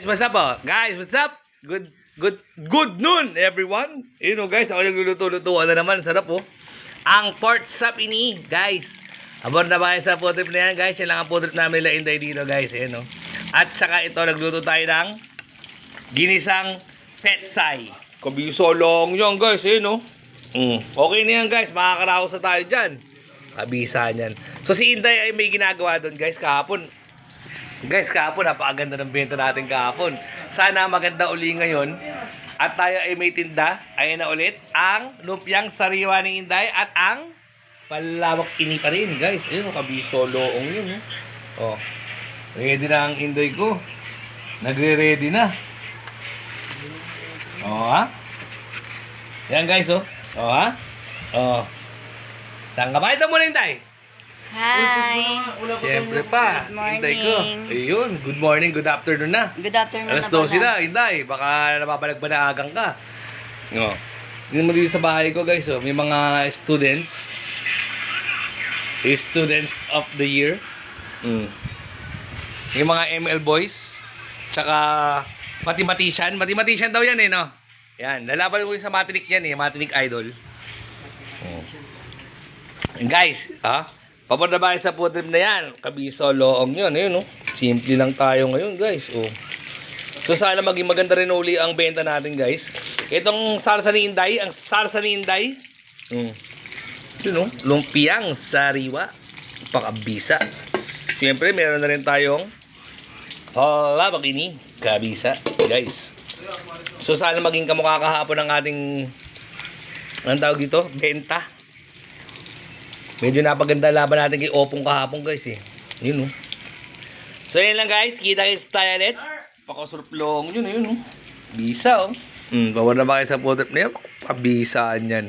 What's up, oh? Guys, what's up? Good noon, everyone. You know, guys, ako nagluluto-lutuan na naman. Sarap, oh. Ang pork chop ini, guys. Abor na ba kayo sa food trip na yan, guys? Yan lang ang food trip namin nila Inday dito, guys. Ayan, oh. At saka ito, nagluto tayo ng ginisang petsay. Kabisolong yan, guys. Ayan, oh. Okay na yan, guys. Makakaraos na tayo dyan. Kabisa niyan. So, si Inday ay may ginagawa doon, guys, kahapon. Guys, kahapon, napakaganda ng benta natin kahapon. Sana maganda uli ngayon. At tayo ay may tinda. Ayan na ulit. Ang lumpiang sariwa ni Inday at ang palawak ini pa rin, guys. Ayun, kabisoloong yun. Oh. Ready na ang Inday ko. Nagre-ready na. Oh, ha? Yan, guys, oh. Oh, ha? Oh. Saan ka ba? Ito muna, Inday. Hi! Siyempre pa, Good morning. Inday ko. Ayun, good morning, good afternoon na. Good afternoon Alas na pala. 12 na, Inday. Baka nababalag ba na agang ka? No. Yun mo dito sa bahay ko, guys. Oh. May mga students. Students of the year. Yung mga ML boys. Tsaka mathematician. Mathematician daw yan eh, no? Yan. Lalaban ko sa Matinik yan eh. Matinik idol. And guys, papunta ba kayo sa food trip na yan? Kabisoloong yun, ayun, oh. Simple lang tayo ngayon, guys, oh. So, sana maging maganda rin uli ang benta natin, guys. Itong sarsa ni Inday, ang sarsa ni Inday, yun, oh, lumpiang sariwa, pakabisa. Siyempre, meron na rin tayong palawak ini, kabisa, guys. So, sana maging kamukha kahapon ng ating, anong tawag dito? Benta. Medyo napaganda laban natin kay Opong kahapon, guys, eh. Yun, oh. So, yun lang, guys. Kita-kits tayo ulit. Pakasurplong. Yun, oh. Bisa, oh. Bawal na ba kayo sa food trip na yan? Kabisaan yan.